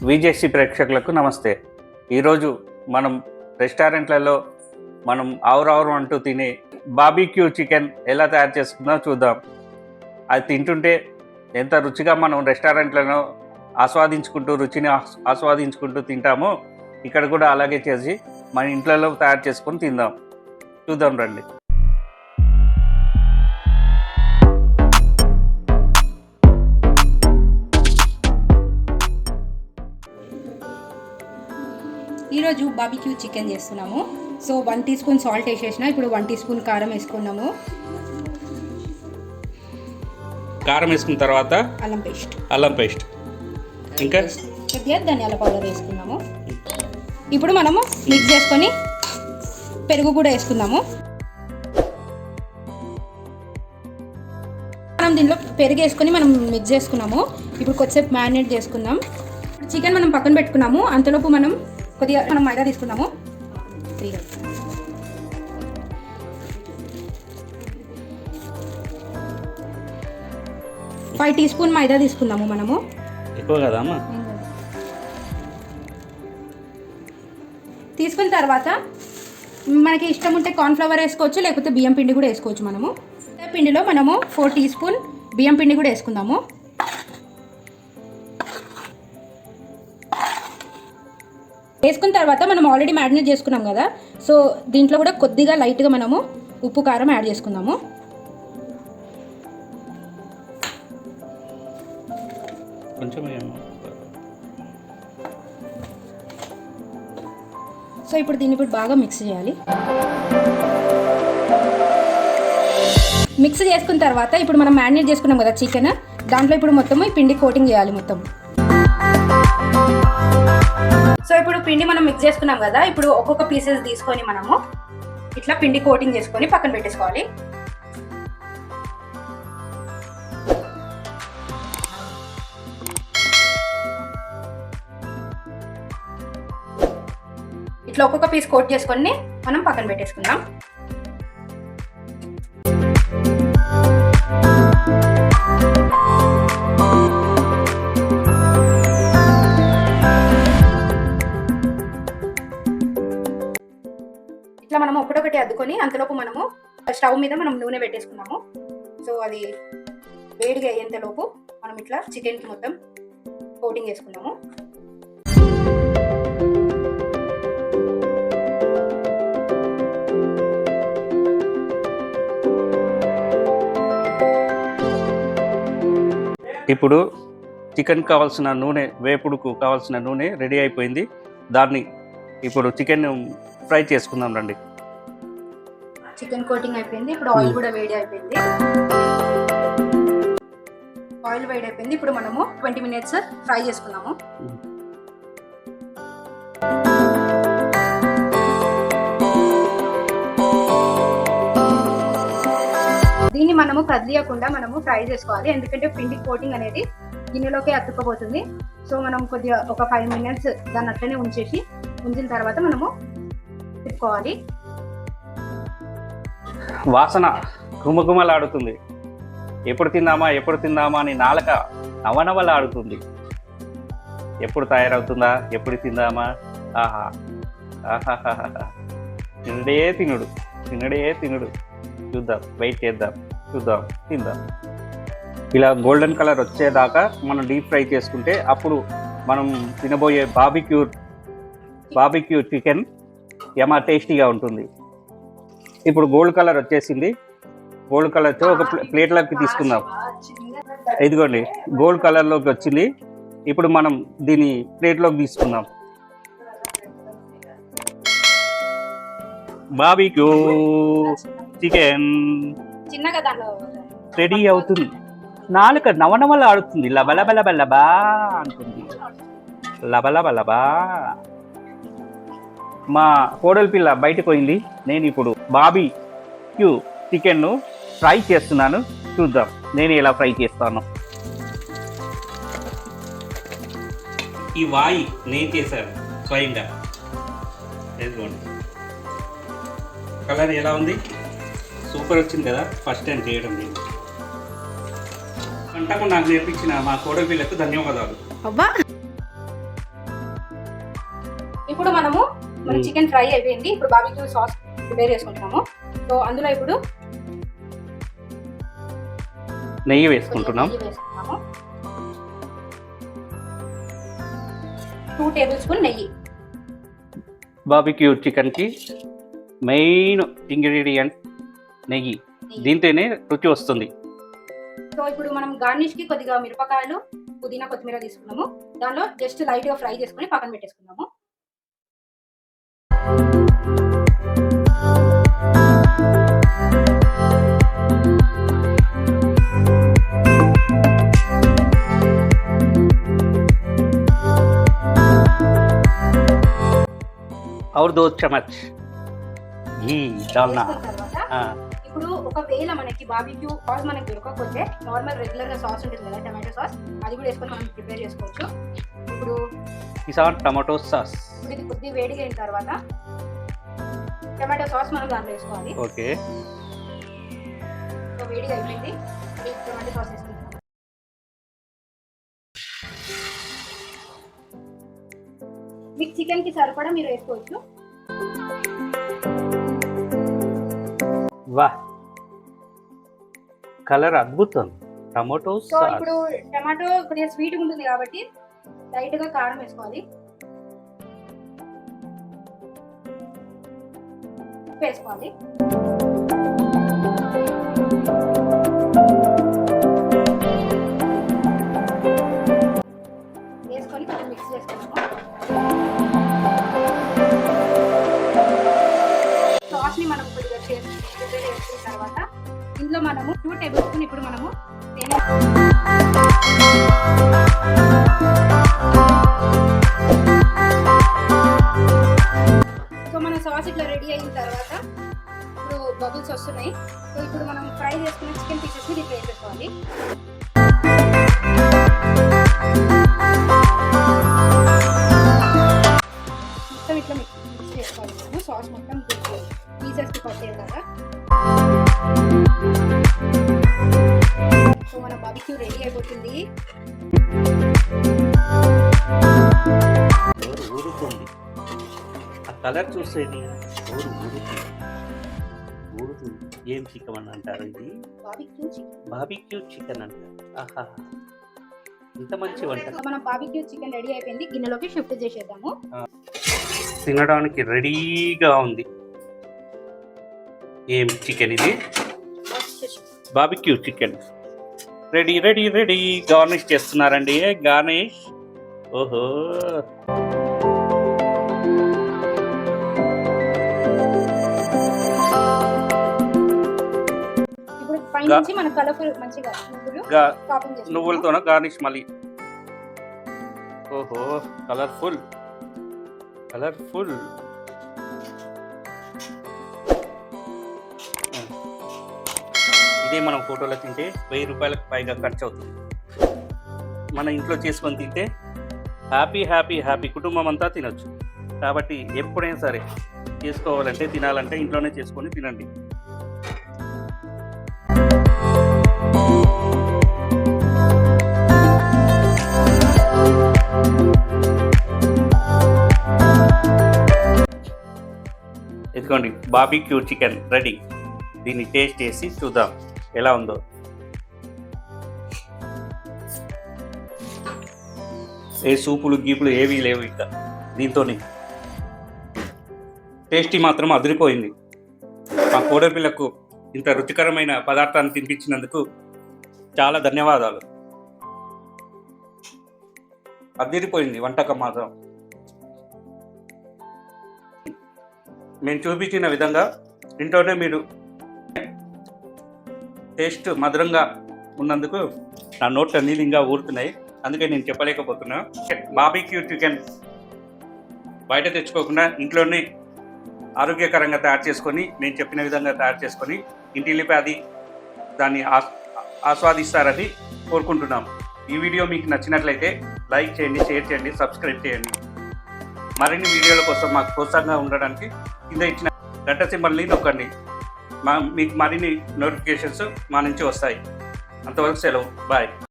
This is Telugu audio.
విజేసి ప్రేక్షకులకు నమస్తే. ఈరోజు మనం రెస్టారెంట్లలో మనం ఆవురావురు అంటూ తినే బాబీక్యూ చికెన్ ఎలా తయారు చేసుకుందాం చూద్దాం. అది తింటుంటే ఎంత రుచిగా మనం రెస్టారెంట్లలో రుచిని ఆస్వాదించుకుంటూ తింటామో ఇక్కడ కూడా అలాగే చేసి మన ఇంట్లో తయారు చేసుకొని చూద్దాం రండి. ఈరోజు బాబీక్యూ చికెన్ చేస్తున్నాము. సో 1 టీ స్పూన్ సాల్ట్ వేసేసిన. ఇప్పుడు 1 టీ స్పూన్ కారం వేసుకున్నాము. కారం వేసుకున్న తర్వాత అల్లం పేస్ట్ ఇంకా కొద్దిగా ధనియాల పౌడర్ వేసుకున్నాము. ఇప్పుడు మనము మిక్స్ చేసుకొని పెరుగు కూడా వేసుకుందాము. మనం దీనిలో పెరుగు వేసుకొని మనం మిక్స్ చేసుకున్నాము. ఇప్పుడు కొద్దిసేపు మ్యారినేట్ చేసుకుందాం. చికెన్ మనం పక్కన పెట్టుకున్నాము. అంతలోపు మనం మైదా తీసుకుందాము. 5 టీ స్పూన్ మైదా తీసుకుందాము. మనము ఎక్కువ కదా అమ్మా. తీసుకున్న తర్వాత మనకి ఇష్టం ఉంటే కార్న్ఫ్లవర్ వేసుకోవచ్చు, లేకపోతే బియ్యం పిండి కూడా వేసుకోవచ్చు. మనము పిండిలో మనము 4 టీ స్పూన్ బియ్యం పిండి కూడా వేసుకుందాము. వేసుకున్న తర్వాత మనం ఆల్రెడీ మ్యారినేట్ చేసుకున్నాం కదా, సో దీంట్లో కూడా కొద్దిగా లైట్గా మనము ఉప్పు కారం యాడ్ చేసుకుందాము. సో ఇప్పుడు దీన్ని బాగా మిక్స్ చేయాలి. మిక్స్ చేసుకున్న తర్వాత ఇప్పుడు మనం మ్యారినేట్ చేసుకున్నాం కదా చికెన్, దాంట్లో ఇప్పుడు మొత్తం ఈ పిండి కోటింగ్ చేయాలి మొత్తం. సో ఇప్పుడు పిండి మనం మిక్స్ చేసుకున్నాం కదా, ఇప్పుడు ఒక్కొక్క పీసెస్ తీసుకొని మనము ఇట్లా పిండి కోటింగ్ చేసుకొని పక్కన పెట్టేసుకోవాలి. ఇట్లా ఒక్కొక్క పీస్ కోట్ చేసుకొని మనం పక్కన పెట్టేసుకుందాం. ఇట్లా మనం ఒకటొకటి అద్దుకొని అంతలోపు మనము స్టవ్ మీద మనం నూనె పెట్టేసుకున్నాము. సో అది వేడిగా అయ్యేంతలోపు మనం ఇట్లా చికెన్కి మొత్తం కోటింగ్ చేసుకున్నాము. ఇప్పుడు చికెన్ కావాల్సిన నూనె, వేపుడుకు కావాల్సిన నూనె రెడీ అయిపోయింది. దాన్ని ఇప్పుడు చికెన్ ఫ్రై చేసుకుందాం రండి. చికెన్ కోటింగ్ అయిపోయింది. ఇప్పుడు ఆయిల్ కూడా వేడి అయిపోయింది. ఆయిల్ వేడి అయిపోయింది. ఇప్పుడు మనము 20 మినిట్స్ ఫ్రై చేసుకున్నాము. దీన్ని మనము కదిలియకుండా మనము ఫ్రై చేసుకోవాలి, ఎందుకంటే పిండి కోటింగ్ అనేది గిన్నెలోకి అతుక్కపోతుంది. సో మనం కొద్దిగా ఒక 5 మినిట్స్ దాన్ని అట్లనే ఉంచిన తర్వాత మనము తిప్పుకోవాలి. వాసన గుమగుమలాడుతుంది. ఎప్పుడు తిందామా అని నాలుక నవనవలాడుతుంది. ఎప్పుడు తయారవుతుందా, ఎప్పుడు తిందామా. ఆహా ఆహాహా, తినడే తినుడు. చూద్దాం, వెయిట్ చేద్దాం, తిందాం. ఇలా గోల్డెన్ కలర్ వచ్చేదాకా మనం డీప్ ఫ్రై చేసుకుంటే అప్పుడు మనం తినబోయే బాబీక్యూ చికెన్ ఏమా టేస్టీగా ఉంటుంది. ఇప్పుడు గోల్డ్ కలర్ వచ్చేసింది. గోల్డ్ కలర్తో ఒక ప్లేట్లోకి తీసుకుందాం. ఇదిగోండి, గోల్డ్ కలర్లోకి వచ్చింది. ఇప్పుడు మనం దీన్ని ప్లేట్లోకి తీసుకుందాం. బాబీక్యూ చికెన్ రెడీ అవుతుంది. నాలుక నవనవల ఆడుతుంది. లబలబలబలబా అంటుంది. లబలబలబా. మా కోడలి పిల్ల బయటకు పోయింది. నేను ఇప్పుడు బాబీక్యూ చికెన్ను ఫ్రై చేస్తున్నాను. చూద్దాం నేను ఎలా ఫ్రై చేస్తాను. ఈ వాయి నేను చేశాను స్వయంగా. కలర్ ఎలా ఉంది? సూపర్ వచ్చింది కదా. ఫస్ట్ టైం చేయడం నేను. వంటకు నాకు నేర్పించిన మా కోడలి పిల్లకు ధన్యవాదాలు. అబ్బా ఇప్పుడు మనము మన చికెన్ ఫ్రై అయిపోయింది. ఇప్పుడు బార్బిక్యూ సాస్ ప్రిపేర్ చేసుకుంటున్నాము. సో అందులో ఇప్పుడు నెయ్యి వేసుకుంటున్నాం. 2 టేబుల్ స్పూన్ నెయ్యి. బార్బిక్యూ చికెన్కి మెయిన్ ఇంగ్రీడియంట్ నెయ్యి. దీంతోనే రుచి వస్తుంది. సో ఇప్పుడు మనం గార్నిష్ కి కొద్దిగా మిరపకాయలు, పుదీనా, కొత్తిమీర తీసుకున్నాము. దానిలో జస్ట్ లైట్ గా ఫ్రై చేసుకుని పక్కన పెట్టేసుకున్నాము. और 2 चम्मच घी डालना. ఇప్పుడు ఒకవేళ మనకి బార్బిక్యూ సాస్ మనకి దొరకకపోతే నార్మల్ రెగ్యులర్ గా సాస్ ఉంటుంది కదా, టమాటో సాస్, అది కూడా వేసుకొని మనం ప్రిపేర్ చేసుకోవచ్చు. ఇప్పుడు కిసాన్ టమాటో సాస్. ఇప్పుడు ఇది కొద్దిగా వేడిగా అయిన తర్వాత టమాటో సాస్ మనం దాంట్లో వేసుకోవాలి. ఓకే, సో వేడిగా అయిపోయింది. టమాటో సాస్ వేసుకుంటాం. మీకు చికెన్ కి సరిపడా మీరు వేసుకోవచ్చు. వాహ్, కలర్ అద్భుతం. Tomato so sauce. ఇప్పుడు టమాటో కొద్దిగా స్వీట్ ఉంటుంది కాబట్టి లైట్ గా కారం వేసుకోవాలి. ఉప్పు వేసుకోవాలి. వేసుకొని కొంచెం మిక్స్ చేసుకున్నాము. సాస్ ని మనం కొద్దిగా ప్రిపేర్ చేసుకున్న తర్వాత ఇందులో మనము 2 టేబుల్ స్పూన్ ఇప్పుడు మనము సో మన సాస్ ఇట్లా రెడీ అయిన తర్వాత ఇప్పుడు బబుల్స్ వస్తున్నాయి. సో ఇప్పుడు మనం ఫ్రై చేసుకున్న చికెన్ పీసెస్ ని దీంట్లో వేసేసుకోవాలి. మొత్తం ఇట్లా మిక్స్ చేసుకోవాలి. మనం సాస్ మొత్తం పీసెస్ కి పట్టేలాగా. సో మన బార్బిక్యూ రెడీ అయిపోతుంది. ఊరుతుంది. ఆ కలర్ చూస్తే ఊరుతుంది. ఏం చికెన్ అని అంటారు? ఇది బార్బిక్యూ చికెన్ అంటారు. ఆహా, ఇంత మంచి వంట. మన బార్బిక్యూ చికెన్ రెడీ అయిపోయింది. గిన్నెలోకి షిఫ్ట్ చేసేద్దాము. తినడానికి రెడీగా ఉంది. ఏం చికెన్ ఇది? Barbecue chicken ready ready ready. Garnish చేస్తున్నారండి. గార్నిష్. ఓహో, ఇప్పుడు పైనుంచి మన కలర్ఫుల్ మంచిగా నువ్వులతోన గార్నిష్ మళ్ళీ. ఓహో, కలర్ఫుల్. ఇదే మనం ఫోటోలో తింటే 1000 రూపాయలకు పైగా ఖర్చు అవుతుంది. మన ఇంట్లో చేసుకొని తింటే హ్యాపీ కుటుంబం అంతా తినొచ్చు. కాబట్టి ఎప్పుడైనా సరే చేసుకోవాలంటే, తినాలంటే ఇంట్లోనే చేసుకొని తినండి. ఇదిగోండి, బార్బిక్యూ చికెన్ రెడీ. దీన్ని టేస్ట్ చేసి చూద్దాం ఎలా ఉందో. ఏ సూపులు గీపులు ఏవీ లేవు ఇంకా. దీంతోనే టేస్టీ మాత్రం అదిరిపోయింది. మా కోడపిల్లకు ఇంత రుచికరమైన పదార్థాన్ని తినిపించినందుకు చాలా ధన్యవాదాలు. అదిరిపోయింది వంటకం మాత్రం. మేము చూపించిన విధంగా ఇంట్లోనే మీరు టేస్ట్ మధురంగా ఉన్నందుకు నా నోట్లో నీళ్ళంగా ఊరుతున్నాయి. అందుకే నేను చెప్పలేకపోతున్నా. బార్బిక్యూ చికెన్ బయట తెచ్చుకోకుండా ఇంట్లోనే ఆరోగ్యకరంగా తయారు చేసుకొని, నేను చెప్పిన విధంగా తయారు చేసుకొని ఇంటిల్లిపాది దాన్ని ఆస్వాదిస్తారని కోరుకుంటున్నాం. ఈ వీడియో మీకు నచ్చినట్లయితే లైక్ చేయండి, షేర్ చేయండి, సబ్స్క్రైబ్ చేయండి. మరిన్ని వీడియోల కోసం మాకు ప్రోత్సాహంగా ఉండడానికి కింద ఇచ్చిన గంట సింబల్ని నొక్కండి. మీకు మరిన్ని నోటిఫికేషన్స్ మా నుంచి వస్తాయి. అంతవరకు సెలవు. బాయ్.